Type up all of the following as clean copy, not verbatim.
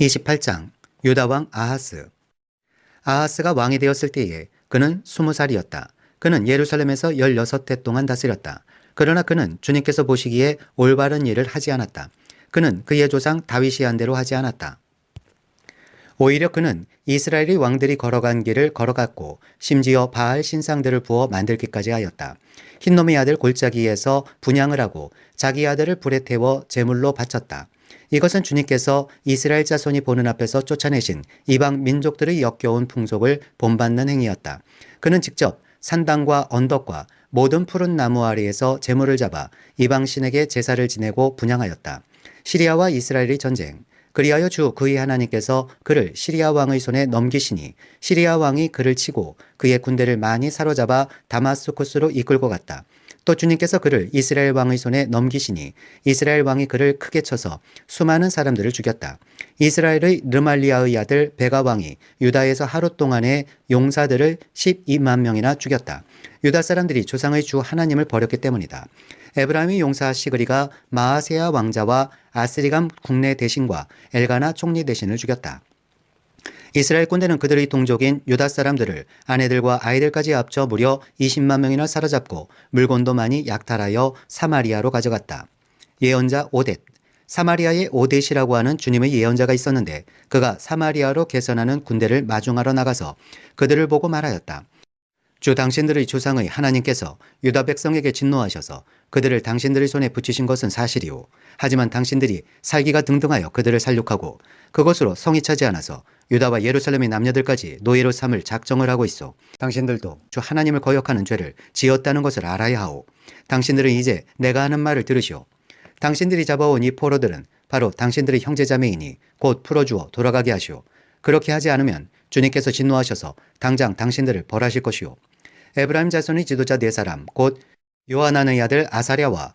28장 유다 왕 아하스. 아하스가 왕이 되었을 때에 그는 20살이었다. 그는 예루살렘에서 16해 동안 다스렸다. 그러나 그는 주님께서 보시기에 올바른 일을 하지 않았다. 그는 그의 조상 다윗이 한 대로 하지 않았다. 오히려 그는 이스라엘의 왕들이 걸어간 길을 걸어갔고 심지어 바알 신상들을 부어 만들기까지 하였다. 흰놈의 아들 골짜기에서 분향을 하고 자기 아들을 불에 태워 제물로 바쳤다. 이것은 주님께서 이스라엘 자손이 보는 앞에서 쫓아내신 이방 민족들의 역겨운 풍속을 본받는 행위였다. 그는 직접 산당과 언덕과 모든 푸른 나무 아래에서 제물을 잡아 이방 신에게 제사를 지내고 분향하였다. 시리아와 이스라엘의 전쟁. 그리하여 주 그의 하나님께서 그를 시리아 왕의 손에 넘기시니 시리아 왕이 그를 치고 그의 군대를 많이 사로잡아 다마스쿠스로 이끌고 갔다. 또 주님께서 그를 이스라엘 왕의 손에 넘기시니 이스라엘 왕이 그를 크게 쳐서 수많은 사람들을 죽였다. 이스라엘의 르말리아의 아들 베가 왕이 유다에서 하루 동안에 용사들을 12만 명이나 죽였다. 유다 사람들이 조상의 주 하나님을 버렸기 때문이다. 에브라임의 용사 시그리가 마아세야 왕자와 아스리감 국내 대신과 엘가나 총리 대신을 죽였다. 이스라엘 군대는 그들의 동족인 유다 사람들을 아내들과 아이들까지 합쳐 무려 20만 명이나 사로잡고 물건도 많이 약탈하여 사마리아로 가져갔다. 예언자 오뎃. 사마리아에 오뎃이라고 하는 주님의 예언자가 있었는데 그가 사마리아로 개선하는 군대를 마중하러 나가서 그들을 보고 말하였다. 주 당신들의 조상의 하나님께서 유다 백성에게 진노하셔서 그들을 당신들의 손에 붙이신 것은 사실이오. 하지만 당신들이 살기가 등등하여 그들을 살육하고 그것으로 성이 차지 않아서 유다와 예루살렘의 남녀들까지 노예로 삼을 작정을 하고 있어. 당신들도 주 하나님을 거역하는 죄를 지었다는 것을 알아야 하오. 당신들은 이제 내가 하는 말을 들으시오. 당신들이 잡아온 이 포로들은 바로 당신들의 형제자매이니 곧 풀어주어 돌아가게 하시오. 그렇게 하지 않으면 주님께서 진노하셔서 당장 당신들을 벌하실 것이오. 에브라임 자손의 지도자 네 사람 곧 요하난의 아들 아사랴와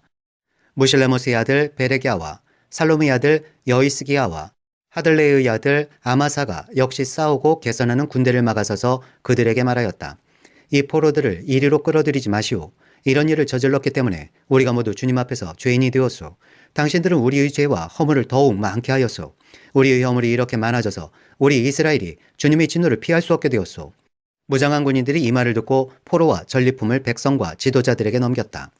무실레모스의 아들 베레기야와 살롬의 아들 여이스기야와 하들레의 아들 아마사가 역시 싸우고 개선하는 군대를 막아서서 그들에게 말하였다. 이 포로들을 이리로 끌어들이지 마시오. 이런 일을 저질렀기 때문에 우리가 모두 주님 앞에서 죄인이 되었소. 당신들은 우리의 죄와 허물을 더욱 많게 하였소. 우리의 허물이 이렇게 많아져서 우리 이스라엘이 주님의 진노를 피할 수 없게 되었소. 무장한 군인들이 이 말을 듣고 포로와 전리품을 백성과 지도자들에게 넘겼다.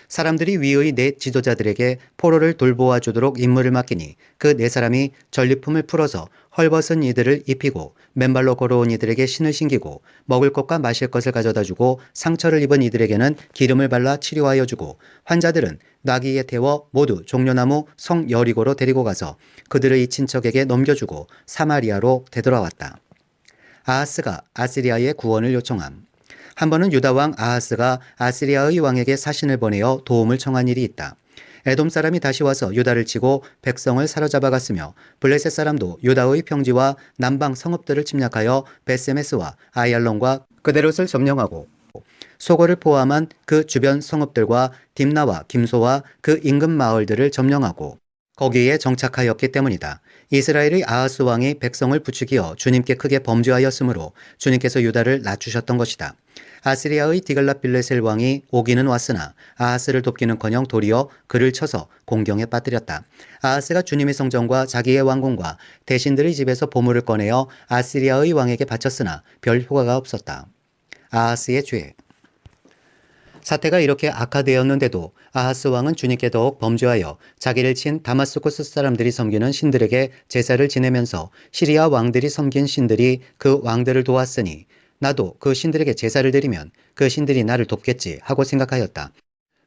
사람들이 위의 네 지도자들에게 포로를 돌보아 주도록 임무를 맡기니 그 네 사람이 전리품을 풀어서 헐벗은 이들을 입히고 맨발로 걸어온 이들에게 신을 신기고 먹을 것과 마실 것을 가져다 주고 상처를 입은 이들에게는 기름을 발라 치료하여 주고 환자들은 나귀에 태워 모두 종려나무 성 여리고로 데리고 가서 그들의 친척에게 넘겨주고 사마리아로 되돌아왔다. 아하스가 아시리아의 구원을 요청함. 한 번은 유다 왕 아하스가 아시리아의 왕에게 사신을 보내어 도움을 청한 일이 있다. 에돔 사람이 다시 와서 유다를 치고 백성을 사로잡아 갔으며 블레셋 사람도 유다의 평지와 남방 성읍들을 침략하여 베세메스와 아얄론과 그데롯을 점령하고 소고를 포함한 그 주변 성읍들과 딥나와 김소와 그 인근 마을들을 점령하고 거기에 정착하였기 때문이다. 이스라엘의 아하스 왕이 백성을 부추기어 주님께 크게 범죄하였으므로 주님께서 유다를 낮추셨던 것이다. 아시리아의 디글랏빌레셀 왕이 오기는 왔으나 아하스를 돕기는커녕 도리어 그를 쳐서 공경에 빠뜨렸다. 아하스가 주님의 성전과 자기의 왕궁과 대신들의 집에서 보물을 꺼내어 아시리아의 왕에게 바쳤으나 별 효과가 없었다. 아하스의 죄. 사태가 이렇게 악화되었는데도 아하스 왕은 주님께 더욱 범죄하여 자기를 친 다마스쿠스 사람들이 섬기는 신들에게 제사를 지내면서 시리아 왕들이 섬긴 신들이 그 왕들을 도왔으니 나도 그 신들에게 제사를 드리면 그 신들이 나를 돕겠지 하고 생각하였다.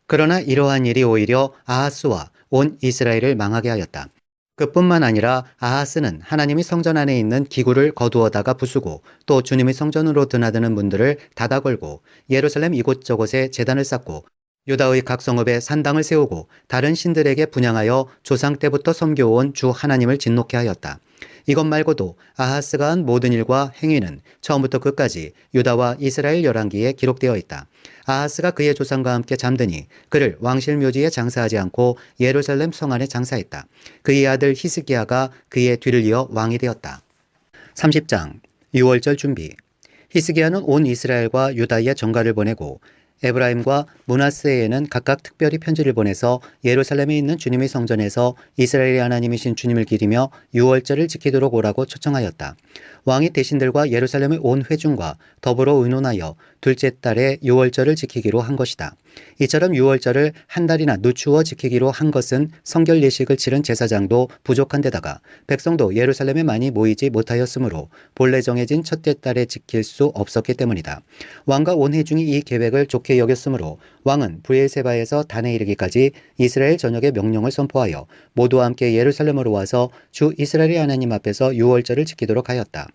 그러나 이러한 일이 오히려 아하스와 온 이스라엘을 망하게 하였다. 그뿐만 아니라 아하스는 하나님의 성전 안에 있는 기구를 거두어다가 부수고 또 주님의 성전으로 드나드는 문들을 닫아 걸고 예루살렘 이곳저곳에 제단을 쌓고 유다의 각 성읍에 산당을 세우고 다른 신들에게 분향하여 조상 때부터 섬겨온 주 하나님을 진노케 하였다. 이것 말고도 아하스가 한 모든 일과 행위는 처음부터 끝까지 유다와 이스라엘 열왕기에 기록되어 있다. 아하스가 그의 조상과 함께 잠드니 그를 왕실 묘지에 장사하지 않고 예루살렘 성 안에 장사했다. 그의 아들 히스기야가 그의 뒤를 이어 왕이 되었다. 30장 유월절 준비. 히스기야는 온 이스라엘과 유다에 전가를 보내고 에브라임과 므낫세에는 각각 특별히 편지를 보내서 예루살렘에 있는 주님의 성전에서 이스라엘의 하나님이신 주님을 기리며 유월절을 지키도록 오라고 초청하였다. 왕이 대신들과 예루살렘의 온 회중과 더불어 의논하여 둘째 달에 유월절을 지키기로 한 것이다. 이처럼 유월절을 한 달이나 늦추어 지키기로 한 것은 성결 예식을 치른 제사장도 부족한 데다가 백성도 예루살렘에 많이 모이지 못하였으므로 본래 정해진 첫째 달에 지킬 수 없었기 때문이다. 왕과 온 회중이 이 계획을 좋게 여겼으므로 왕은 브엘세바에서 단에 이르기까지 이스라엘 전역에 명령을 선포하여 모두와 함께 예루살렘으로 와서 주 이스라엘의 하나님 앞에서 유월절을 지키도록 하였다.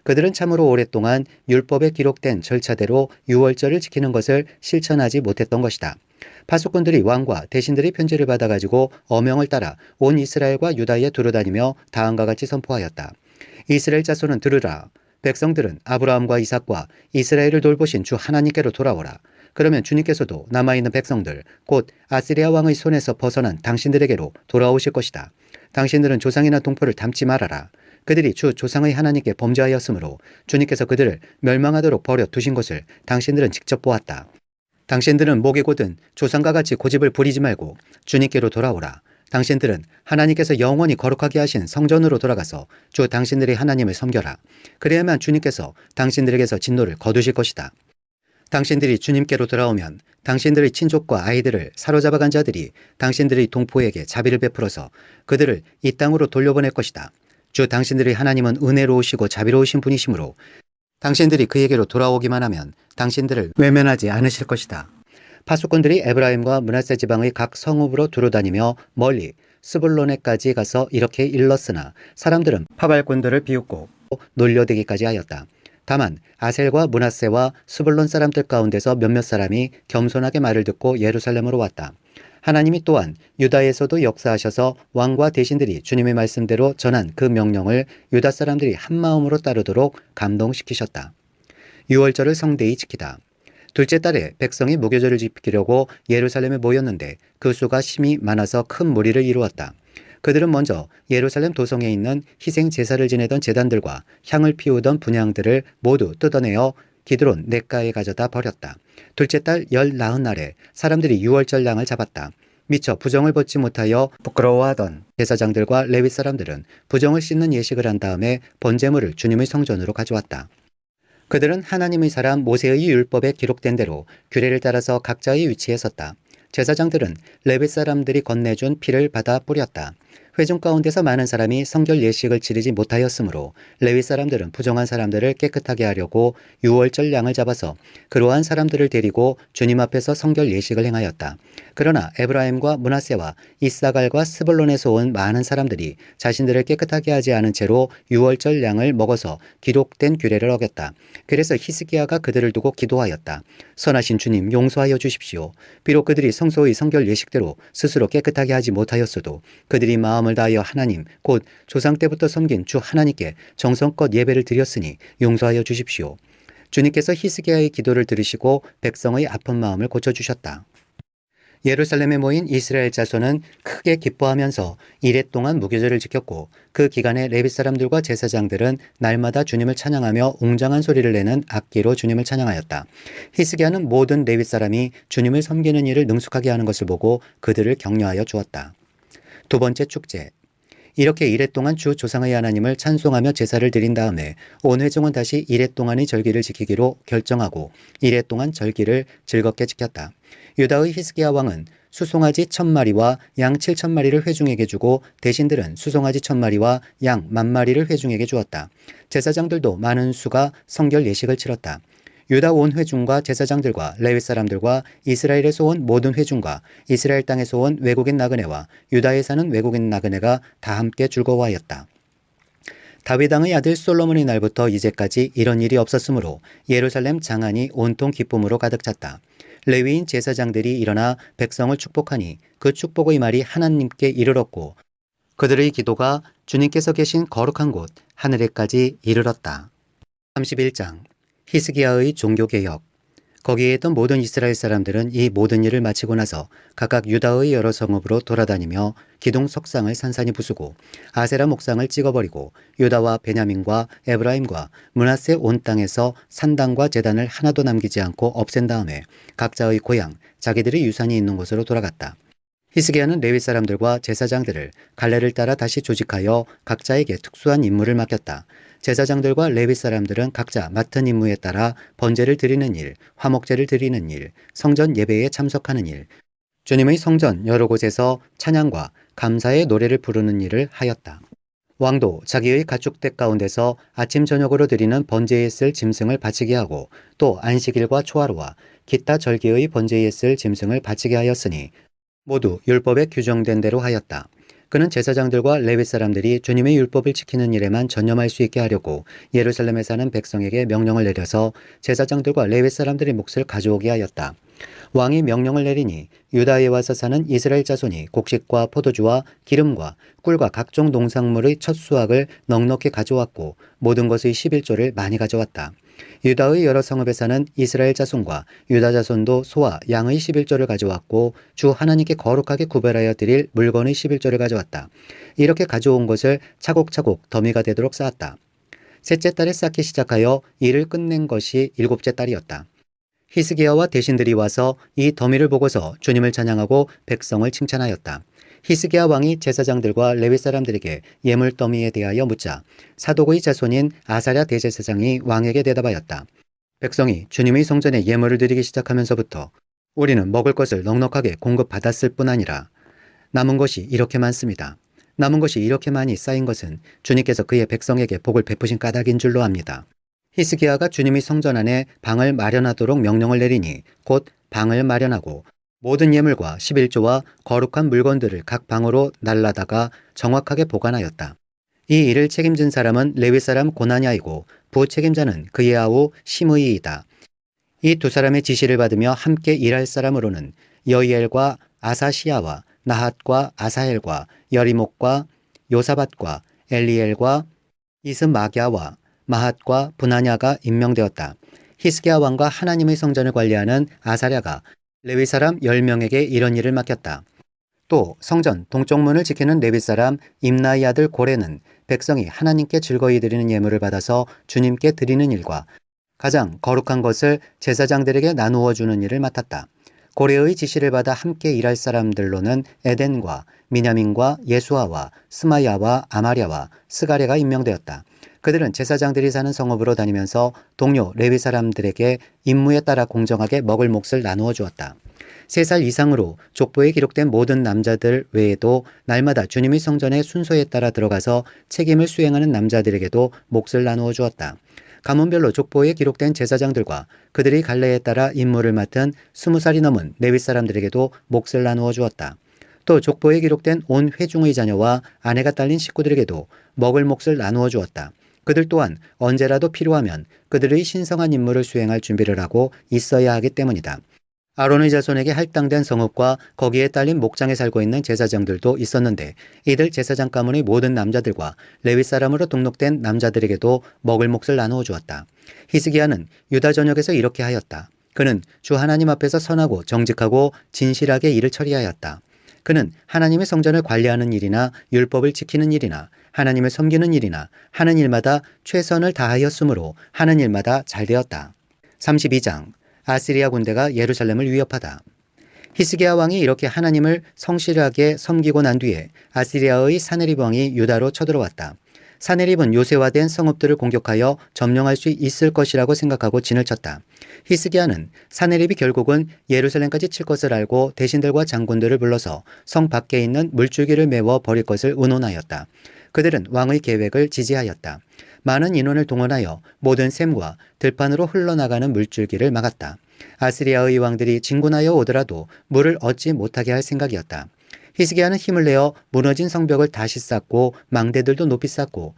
그들은 참으로 오랫동안 율법에 기록된 절차대로 유월절을 지키는 것을 실천하지 못했던 것이다. 파수꾼들이 왕과 대신들의 편지를 받아가지고 어명을 따라 온 이스라엘과 유다에 두루다니며 다음과 같이 선포하였다. 이스라엘 자손은 들으라. 백성들은 아브라함과 이삭과 이스라엘을 돌보신 주 하나님께로 돌아오라. 그러면 주님께서도 남아있는 백성들 곧 아스리아 왕의 손에서 벗어난 당신들에게로 돌아오실 것이다. 당신들은 조상이나 동포를 닮지 말아라. 그들이 주 조상의 하나님께 범죄하였으므로 주님께서 그들을 멸망하도록 버려 두신 것을 당신들은 직접 보았다. 당신들은 목이 곧은 조상과 같이 고집을 부리지 말고 주님께로 돌아오라. 당신들은 하나님께서 영원히 거룩하게 하신 성전으로 돌아가서 주 당신들의 하나님을 섬겨라. 그래야만 주님께서 당신들에게서 진노를 거두실 것이다. 당신들이 주님께로 돌아오면 당신들의 친족과 아이들을 사로잡아간 자들이 당신들의 동포에게 자비를 베풀어서 그들을 이 땅으로 돌려보낼 것이다. 주 당신들의 하나님은 은혜로우시고 자비로우신 분이시므로 당신들이 그에게로 돌아오기만 하면 당신들을 외면하지 않으실 것이다. 파수꾼들이 에브라임과 므낫세 지방의 각 성읍으로 두루다니며 멀리 스불론에까지 가서 이렇게 일렀으나 사람들은 파발꾼들을 비웃고 놀려대기까지 하였다. 다만 아셀과 므낫세와 스불론 사람들 가운데서 몇몇 사람이 겸손하게 말을 듣고 예루살렘으로 왔다. 하나님이 또한 유다에서도 역사하셔서 왕과 대신들이 주님의 말씀대로 전한 그 명령을 유다 사람들이 한마음으로 따르도록 감동시키셨다. 유월절을 성대히 지키다. 둘째 달에 백성이 무교절을 지키려고 예루살렘에 모였는데 그 수가 심히 많아서 큰 무리를 이루었다. 그들은 먼저 예루살렘 도성에 있는 희생 제사를 지내던 제단들과 향을 피우던 분향들을 모두 뜯어내어 기드론 냇가에 가져다 버렸다. 둘째 달 19날에 사람들이 유월절 양을 잡았다. 미처 부정을 벗지 못하여 부끄러워하던 제사장들과 레위 사람들은 부정을 씻는 예식을 한 다음에 번제물을 주님의 성전으로 가져왔다. 그들은 하나님의 사람 모세의 율법에 기록된 대로 규례를 따라서 각자의 위치에 섰다. 제사장들은 레위 사람들이 건네준 피를 받아 뿌렸다. 회중 가운데서 많은 사람이 성결 예식을 치르지 못하였으므로 레위 사람들은 부정한 사람들을 깨끗하게 하려고 유월절 양을 잡아서 그러한 사람들을 데리고 주님 앞에서 성결 예식을 행하였다. 그러나 에브라임과 므낫세와 이사갈과 스불론에서 온 많은 사람들이 자신들을 깨끗하게 하지 않은 채로 유월절 양을 먹어서 기록된 규례를 어겼다. 그래서 히스기야가 그들을 두고 기도하였다. 선하신 주님, 용서하여 주십시오. 비록 그들이 성소의 성결 예식대로 스스로 깨끗하게 하지 못하였어도 그들이 마음을 다하여 하나님 곧 조상 때부터 섬긴 주 하나님께 정성껏 예배를 드렸으니 용서하여 주십시오. 주님께서 히스기야의 기도를 들으시고 백성의 아픈 마음을 고쳐주셨다. 예루살렘에 모인 이스라엘 자손은 크게 기뻐하면서 이레 동안 무교절을 지켰고 그 기간에 레위 사람들과 제사장들은 날마다 주님을 찬양하며 웅장한 소리를 내는 악기로 주님을 찬양하였다. 히스기야는 모든 레위 사람이 주님을 섬기는 일을 능숙하게 하는 것을 보고 그들을 격려하여 주었다. 두 번째 축제. 이렇게 이레 동안 주 조상의 하나님을 찬송하며 제사를 드린 다음에 온 회중은 다시 이레 동안의 절기를 지키기로 결정하고 이레 동안 절기를 즐겁게 지켰다. 유다의 히스기야 왕은 수송아지 1000마리와 양 7000마리를 회중에게 주고 대신들은 수송아지 1000마리와 양 10,000마리를 회중에게 주었다. 제사장들도 많은 수가 성결 예식을 치렀다. 유다 온 회중과 제사장들과 레위 사람들과 이스라엘에서 온 모든 회중과 이스라엘 땅에서 온 외국인 나그네와 유다에 사는 외국인 나그네가 다 함께 즐거워하였다. 다윗 왕의 아들 솔로몬의 날부터 이제까지 이런 일이 없었으므로 예루살렘 장안이 온통 기쁨으로 가득 찼다. 레위인 제사장들이 일어나 백성을 축복하니 그 축복의 말이 하나님께 이르렀고 그들의 기도가 주님께서 계신 거룩한 곳 하늘에까지 이르렀다. 31장 히스기야의 종교개혁. 거기에 있던 모든 이스라엘 사람들은 이 모든 일을 마치고 나서 각각 유다의 여러 성읍으로 돌아다니며 기둥 석상을 산산히 부수고 아세라 목상을 찍어버리고 유다와 베냐민과 에브라임과 므낫세 온 땅에서 산당과 제단을 하나도 남기지 않고 없앤 다음에 각자의 고향, 자기들의 유산이 있는 곳으로 돌아갔다. 히스기야는 레위 사람들과 제사장들을 갈래를 따라 다시 조직하여 각자에게 특수한 임무를 맡겼다. 제사장들과 레위 사람들은 각자 맡은 임무에 따라 번제를 드리는 일, 화목제를 드리는 일, 성전 예배에 참석하는 일, 주님의 성전 여러 곳에서 찬양과 감사의 노래를 부르는 일을 하였다. 왕도 자기의 가축대 가운데서 아침 저녁으로 드리는 번제에 쓸 짐승을 바치게 하고 또 안식일과 초하루와 기타 절기의 번제에 쓸 짐승을 바치게 하였으니 모두 율법에 규정된 대로 하였다. 그는 제사장들과 레위 사람들이 주님의 율법을 지키는 일에만 전념할 수 있게 하려고 예루살렘에 사는 백성에게 명령을 내려서 제사장들과 레위 사람들의 몫을 가져오게 하였다. 왕이 명령을 내리니 유다에 와서 사는 이스라엘 자손이 곡식과 포도주와 기름과 꿀과 각종 농산물의 첫 수확을 넉넉히 가져왔고 모든 것의 11조를 많이 가져왔다. 유다의 여러 성읍에 사는 이스라엘 자손과 유다 자손도 소와 양의 11조를 가져왔고 주 하나님께 거룩하게 구별하여 드릴 물건의 11조를 가져왔다. 이렇게 가져온 것을 차곡차곡 더미가 되도록 쌓았다. 셋째 달에 쌓기 시작하여 일을 끝낸 것이 일곱째 달이었다. 히스기야와 대신들이 와서 이 더미를 보고서 주님을 찬양하고 백성을 칭찬하였다. 히스기야 왕이 제사장들과 레위 사람들에게 예물 더미에 대하여 묻자 사독의 자손인 아사랴 대제사장이 왕에게 대답하였다. 백성이 주님의 성전에 예물을 드리기 시작하면서부터 우리는 먹을 것을 넉넉하게 공급받았을 뿐 아니라 남은 것이 이렇게 많습니다. 남은 것이 이렇게 많이 쌓인 것은 주님께서 그의 백성에게 복을 베푸신 까닭인 줄로 압니다. 히스기야가 주님의 성전 안에 방을 마련하도록 명령을 내리니 곧 방을 마련하고 모든 예물과 11조와 거룩한 물건들을 각 방으로 날라다가 정확하게 보관하였다. 이 일을 책임진 사람은 레위 사람 고나냐이고 부책임자는 그의 아우 시므이이다. 이 두 사람의 지시를 받으며 함께 일할 사람으로는 여이엘과 아사시야와 나핫과 아사엘과 여리목과 요사밧과 엘리엘과 이스마갸와 마핫과 분하냐가 임명되었다. 히스기야 왕과 하나님의 성전을 관리하는 아사랴가 레위 사람 10명에게 이런 일을 맡겼다. 또 성전 동쪽 문을 지키는 레위 사람 임나의 아들 고레는 백성이 하나님께 즐거이 드리는 예물을 받아서 주님께 드리는 일과 가장 거룩한 것을 제사장들에게 나누어 주는 일을 맡았다. 고레의 지시를 받아 함께 일할 사람들로는 에덴과 미냐민과 예수아와 스마야와 아마랴와 스가랴가 임명되었다. 그들은 제사장들이 사는 성읍으로 다니면서 동료 레위 사람들에게 임무에 따라 공정하게 먹을 몫을 나누어 주었다. 3살 이상으로 족보에 기록된 모든 남자들 외에도 날마다 주님의 성전의 순서에 따라 들어가서 책임을 수행하는 남자들에게도 몫을 나누어 주었다. 가문별로 족보에 기록된 제사장들과 그들의 갈래에 따라 임무를 맡은 20살이 넘은 레위 사람들에게도 몫을 나누어 주었다. 또 족보에 기록된 온 회중의 자녀와 아내가 딸린 식구들에게도 먹을 몫을 나누어 주었다. 그들 또한 언제라도 필요하면 그들의 신성한 임무를 수행할 준비를 하고 있어야 하기 때문이다. 아론의 자손에게 할당된 성읍과 거기에 딸린 목장에 살고 있는 제사장들도 있었는데 이들 제사장 가문의 모든 남자들과 레위 사람으로 등록된 남자들에게도 먹을 몫을 나누어 주었다. 히스기야는 유다 전역에서 이렇게 하였다. 그는 주 하나님 앞에서 선하고 정직하고 진실하게 일을 처리하였다. 그는 하나님의 성전을 관리하는 일이나 율법을 지키는 일이나 하나님을 섬기는 일이나 하는 일마다 최선을 다하였으므로 하는 일마다 잘 되었다. 32장 아시리아 군대가 예루살렘을 위협하다. 히스기야 왕이 이렇게 하나님을 성실하게 섬기고 난 뒤에 아시리아의 사네립 왕이 유다로 쳐들어왔다. 사네립은 요새화된 성읍들을 공격하여 점령할 수 있을 것이라고 생각하고 진을 쳤다. 히스기야는 사네립이 결국은 예루살렘까지 칠 것을 알고 대신들과 장군들을 불러서 성 밖에 있는 물줄기를 메워 버릴 것을 의논하였다. 그들은 왕의 계획을 지지하였다. 많은 인원을 동원하여 모든 샘과 들판으로 흘러나가는 물줄기를 막았다. 아시리아의 왕들이 진군하여 오더라도 물을 얻지 못하게 할 생각이었다. 히스기야는 힘을 내어 무너진 성벽을 다시 쌓고 망대들도 높이 쌓고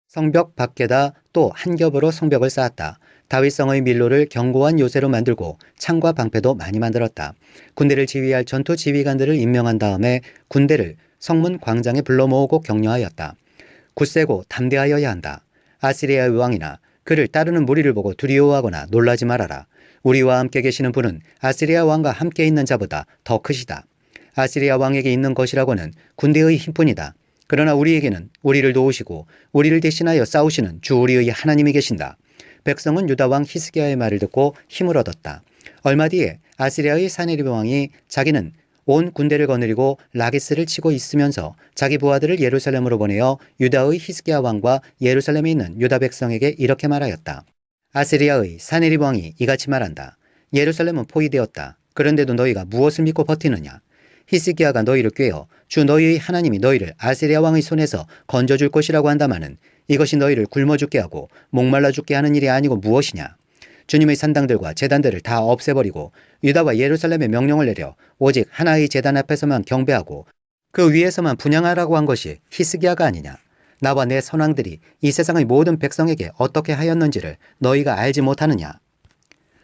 성벽 밖에다 또 한 겹으로 성벽을 쌓았다. 다윗성의 밀로를 견고한 요새로 만들고 창과 방패도 많이 만들었다. 군대를 지휘할 전투 지휘관들을 임명한 다음에 군대를 성문 광장에 불러 모으고 격려하였다. 굳세고 담대하여야 한다. 아시리아의 왕이나 그를 따르는 무리를 보고 두려워하거나 놀라지 말아라. 우리와 함께 계시는 분은 아시리아 왕과 함께 있는 자보다 더 크시다. 아시리아 왕에게 있는 것이라고는 군대의 힘뿐이다. 그러나 우리에게는 우리를 도우시고 우리를 대신하여 싸우시는 주 우리의 하나님이 계신다. 백성은 유다 왕 히스기야의 말을 듣고 힘을 얻었다. 얼마 뒤에 아시리아의 사네립 왕이 자기는 온 군대를 거느리고 라기스를 치고 있으면서 자기 부하들을 예루살렘으로 보내어 유다의 히스기야 왕과 예루살렘에 있는 유다 백성에게 이렇게 말하였다. 아시리아의 사네립 왕이 이같이 말한다. 예루살렘은 포위되었다. 그런데도 너희가 무엇을 믿고 버티느냐? 히스기야가 너희를 꾀어 주 너희의 하나님이 너희를 아시리아 왕의 손에서 건져줄 것이라고 한다마는 이것이 너희를 굶어 죽게 하고 목말라 죽게 하는 일이 아니고 무엇이냐? 주님의 산당들과 제단들을 다 없애버리고 유다와 예루살렘에 명령을 내려 오직 하나의 제단 앞에서만 경배하고 그 위에서만 분향하라고 한 것이 히스기야가 아니냐? 나와 내 선왕들이 이 세상의 모든 백성에게 어떻게 하였는지를 너희가 알지 못하느냐?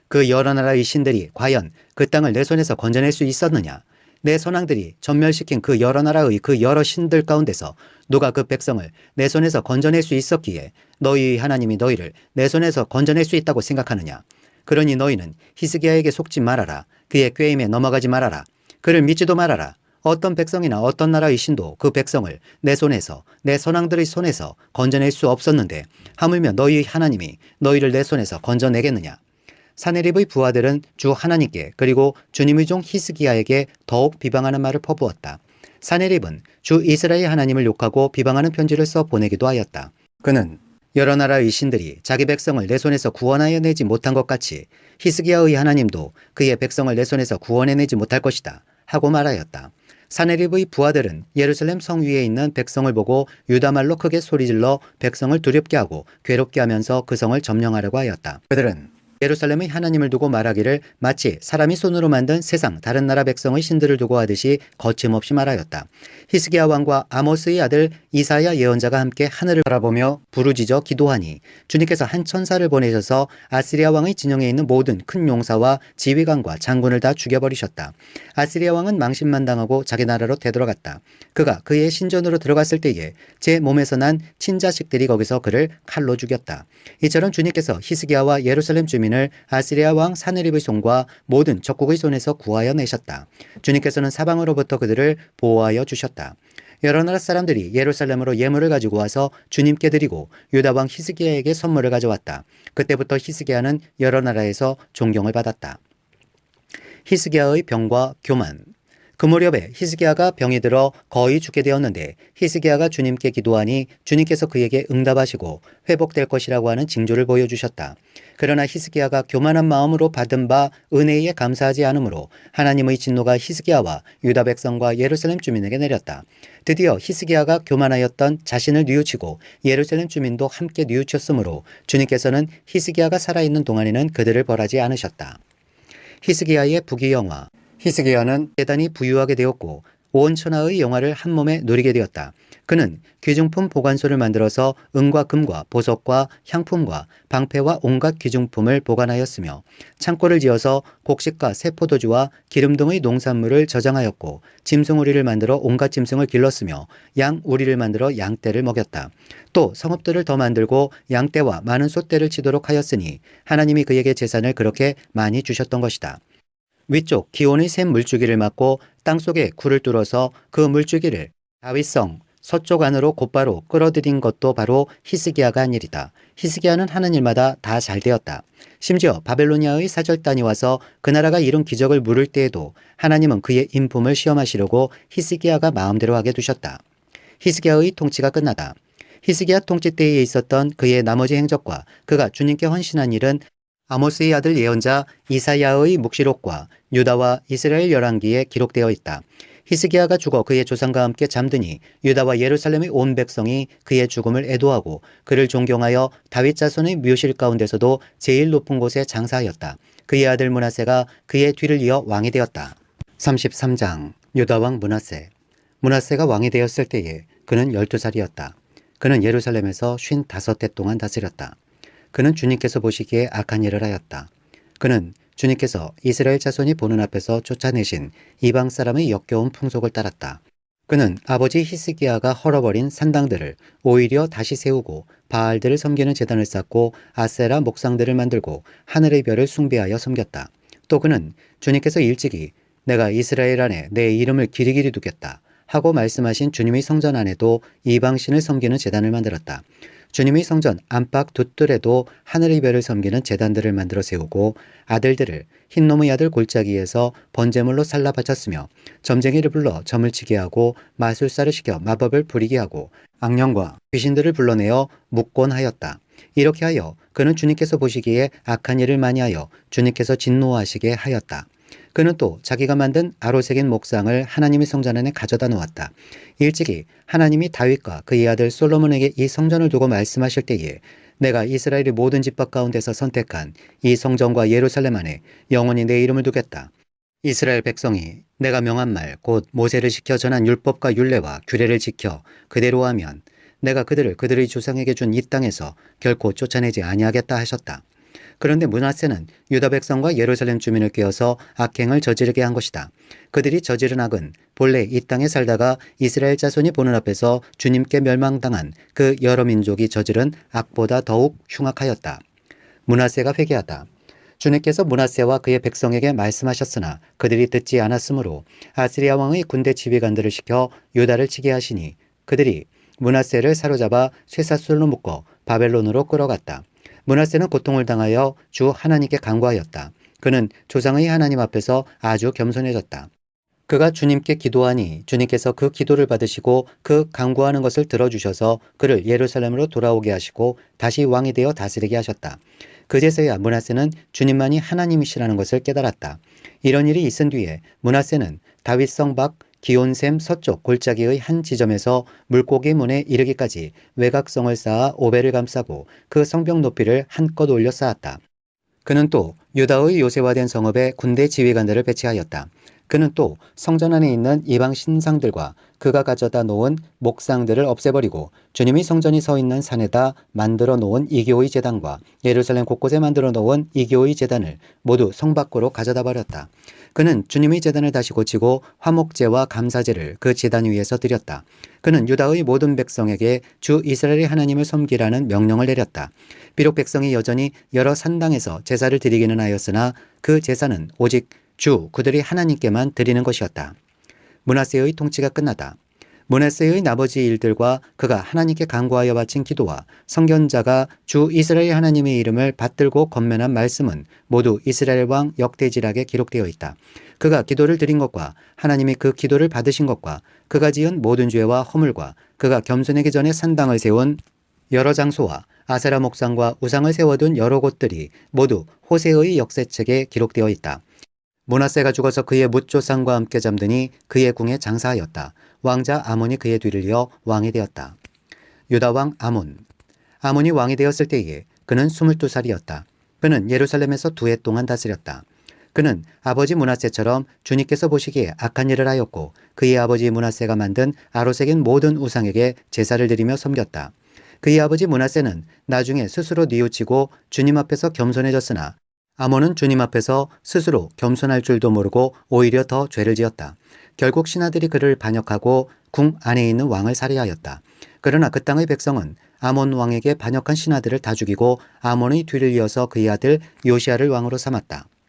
그 여러 나라의 신들이 과연 그 땅을 내 손에서 건져낼 수 있었느냐? 내 선왕들이 전멸시킨 그 여러 나라의 그 여러 신들 가운데서 누가 그 백성을 내 손에서 건져낼 수 있었기에 너희 하나님이 너희를 내 손에서 건져낼 수 있다고 생각하느냐? 그러니 너희는 히스기야에게 속지 말아라. 그의 꾀임에 넘어가지 말아라. 그를 믿지도 말아라. 어떤 백성이나 어떤 나라의 신도 그 백성을 내 손에서 내 선왕들의 손에서 건져낼 수 없었는데 하물며 너희 하나님이 너희를 내 손에서 건져내겠느냐? 사네립의 부하들은 주 하나님께 그리고 주님의 종 히스기야에게 더욱 비방하는 말을 퍼부었다. 사네립은 주 이스라엘 하나님을 욕하고 비방하는 편지를 써 보내기도 하였다. 그는 여러 나라의 신들이 자기 백성을 내 손에서 구원하여 내지 못한 것 같이 히스기야의 하나님도 그의 백성을 내 손에서 구원해내지 못할 것이다 하고 말하였다. 사네립의 부하들은 예루살렘 성 위에 있는 백성을 보고 유다말로 크게 소리질러 백성을 두렵게 하고 괴롭게 하면서 그 성을 점령하려고 하였다. 그들은 예루살렘의 하나님을 두고 말하기를 마치 사람이 손으로 만든 세상 다른 나라 백성의 신들을 두고 하듯이 거침없이 말하였다. 히스기야 왕과 아모스의 아들 이사야 예언자가 함께 하늘을 바라보며 부르짖어 기도하니 주님께서 한 천사를 보내셔서 아시리아 왕의 진영에 있는 모든 큰 용사와 지휘관과 장군을 다 죽여버리셨다. 아시리아 왕은 망신만 당하고 자기 나라로 되돌아갔다. 그가 그의 신전으로 들어갔을 때에 제 몸에서 난 친자식들이 거기서 그를 칼로 죽였다. 이처럼 주님께서 히스기야와 예루살렘 주민을 아시리아 왕 사네립의 손과 모든 적국의 손에서 구하여 내셨다. 주님께서는 사방으로부터 그들을 보호하여 주셨다. 여러 나라 사람들이 예루살렘으로 예물을 가지고 와서 주님께 드리고 유다 왕 히스기야에게 선물을 가져왔다. 그때부터 히스기야는 여러 나라에서 존경을 받았다. 히스기야의 병과 교만. 그 무렵에 히스기야가 병이 들어 거의 죽게 되었는데 히스기야가 주님께 기도하니 주님께서 그에게 응답하시고 회복될 것이라고 하는 징조를 보여주셨다. 그러나 히스기야가 교만한 마음으로 받은 바 은혜에 감사하지 않으므로 하나님의 진노가 히스기야와 유다 백성과 예루살렘 주민에게 내렸다. 드디어 히스기야가 교만하였던 자신을 뉘우치고 예루살렘 주민도 함께 뉘우쳤으므로 주님께서는 히스기야가 살아있는 동안에는 그들을 벌하지 않으셨다. 히스기야의 부귀영화. 히스기야는 대단히 부유하게 되었고 온 천하의 영화를 한 몸에 누리게 되었다. 그는 귀중품 보관소를 만들어서 은과 금과 보석과 향품과 방패와 온갖 귀중품을 보관하였으며 창고를 지어서 곡식과 새포도주와 기름 등의 농산물을 저장하였고 짐승우리를 만들어 온갖 짐승을 길렀으며 양우리를 만들어 양떼를 먹였다. 또 성읍들을 더 만들고 양떼와 많은 소떼를 치도록 하였으니 하나님이 그에게 재산을 그렇게 많이 주셨던 것이다. 위쪽 기온의 샘 물주기를 막고 땅속에 굴을 뚫어서 그 물주기를 다윗성 서쪽 안으로 곧바로 끌어들인 것도 바로 히스기야가 한 일이다. 히스기야는 하는 일마다 다 잘 되었다. 심지어 바벨로니아의 사절단이 와서 그 나라가 이룬 기적을 물을 때에도 하나님은 그의 인품을 시험하시려고 히스기야가 마음대로 하게 두셨다. 히스기야의 통치가 끝나다. 히스기야 통치 때에 있었던 그의 나머지 행적과 그가 주님께 헌신한 일은 아모스의 아들 예언자 이사야의 묵시록과 유다와 이스라엘 열왕기에 기록되어 있다. 히스기야가 죽어 그의 조상과 함께 잠드니 유다와 예루살렘의 온 백성이 그의 죽음을 애도하고 그를 존경하여 다윗 자손의 묘실 가운데서도 제일 높은 곳에 장사하였다. 그의 아들 므낫세가 그의 뒤를 이어 왕이 되었다. 33장 유다 왕 므낫세. 므낫세가 왕이 되었을 때에 그는 12살이었다. 그는 예루살렘에서 55대 동안 다스렸다. 그는 주님께서 보시기에 악한 일을 하였다. 그는 주님께서 이스라엘 자손이 보는 앞에서 쫓아내신 이방 사람의 역겨운 풍속을 따랐다. 그는 아버지 히스기야가 헐어버린 산당들을 오히려 다시 세우고 바알들을 섬기는 제단을 쌓고 아세라 목상들을 만들고 하늘의 별을 숭배하여 섬겼다. 또 그는 주님께서 일찍이 내가 이스라엘 안에 내 이름을 길이길이 두겠다 하고 말씀하신 주님의 성전 안에도 이방신을 섬기는 제단을 만들었다. 주님의 성전 안팎 두 뜰에도 하늘의 별을 섬기는 제단들을 만들어 세우고 아들들을 흰놈의 아들 골짜기에서 번제물로 살라 바쳤으며 점쟁이를 불러 점을 치게 하고 마술사를 시켜 마법을 부리게 하고 악령과 귀신들을 불러내어 묵곤 하였다. 이렇게 하여 그는 주님께서 보시기에 악한 일을 많이 하여 주님께서 진노하시게 하였다. 그는 또 자기가 만든 아로색인 목상을 하나님의 성전 안에 가져다 놓았다. 일찍이 하나님이 다윗과 그의 아들 솔로몬에게 이 성전을 두고 말씀하실 때에 내가 이스라엘의 모든 집합 가운데서 선택한 이 성전과 예루살렘 안에 영원히 내 이름을 두겠다. 이스라엘 백성이 내가 명한 말 곧 모세를 시켜 전한 율법과 율례와 규례를 지켜 그대로 하면 내가 그들을 그들의 조상에게 준 이 땅에서 결코 쫓아내지 아니하겠다 하셨다. 그런데 므낫세는 유다 백성과 예루살렘 주민을 꾀어서 악행을 저지르게 한 것이다. 그들이 저지른 악은 본래 이 땅에 살다가 이스라엘 자손이 보는 앞에서 주님께 멸망당한 그 여러 민족이 저지른 악보다 더욱 흉악하였다. 므낫세가 회개하다. 주님께서 므낫세와 그의 백성에게 말씀하셨으나 그들이 듣지 않았으므로 아스리야 왕의 군대 지휘관들을 시켜 유다를 치게 하시니 그들이 므낫세를 사로잡아 쇠사슬로 묶어 바벨론으로 끌어갔다. 므낫세는 고통을 당하여 주 하나님께 간구하였다. 그는 조상의 하나님 앞에서 아주 겸손해졌다. 그가 주님께 기도하니 주님께서 그 기도를 받으시고 그 간구하는 것을 들어주셔서 그를 예루살렘으로 돌아오게 하시고 다시 왕이 되어 다스리게 하셨다. 그제서야 므낫세는 주님만이 하나님이시라는 것을 깨달았다. 이런 일이 있은 뒤에 므낫세는 다윗성 밖 기온샘 서쪽 골짜기의 한 지점에서 물고기 문에 이르기까지 외곽성을 쌓아 오배를 감싸고 그 성벽 높이를 한껏 올려 쌓았다. 그는 또 유다의 요새화된 성읍에 군대 지휘관들을 배치하였다. 그는 또 성전 안에 있는 이방 신상들과 그가 가져다 놓은 목상들을 없애버리고 주님이 성전이 서 있는 산에다 만들어 놓은 이교의 제단과 예루살렘 곳곳에 만들어 놓은 이교의 제단을 모두 성 밖으로 가져다 버렸다. 그는 주님의 제단을 다시 고치고 화목제와 감사제를 그 제단 위에서 드렸다. 그는 유다의 모든 백성에게 주 이스라엘의 하나님을 섬기라는 명령을 내렸다. 비록 백성이 여전히 여러 산당에서 제사를 드리기는 하였으나 그 제사는 오직 주 그들이 하나님께만 드리는 것이었다. 므낫세의 통치가 끝나다. 므낫세의 나머지 일들과 그가 하나님께 간구하여 바친 기도와 선견자가 주 이스라엘 하나님의 이름을 받들고 건면한 말씀은 모두 이스라엘 왕 역대지락에 기록되어 있다. 그가 기도를 드린 것과 하나님이 그 기도를 받으신 것과 그가 지은 모든 죄와 허물과 그가 겸손하기 전에 산당을 세운 여러 장소와 아세라 목상과 우상을 세워둔 여러 곳들이 모두 호세의 역사책에 기록되어 있다. 므낫세가 죽어서 그의 뭇조상과 함께 잠드니 그의 궁에 장사하였다. 왕자 아몬이 그의 뒤를 이어 왕이 되었다. 유다 왕 아몬. 아몬이 왕이 되었을 때에 그는 22살이었다. 그는 예루살렘에서 2해 동안 다스렸다. 그는 아버지 므낫세처럼 주님께서 보시기에 악한 일을 하였고 그의 아버지 므낫세가 만든 아로색인 모든 우상에게 제사를 드리며 섬겼다. 그의 아버지 므낫세는 나중에 스스로 뉘우치고 주님 앞에서 겸손해졌으나 아몬은 주님 앞에서 스스로 겸손할 줄도 모르고 오히려 더 죄를 지었다. 결국 신하들이 그를 반역하고 궁 안에 있는 왕을 살해하였다. 그러나 그 땅의 백성은 아몬 왕에게 반역한 신하들을 다 죽이고 아몬의 뒤를 이어서 그의 아들 요시아를 왕으로 삼았다.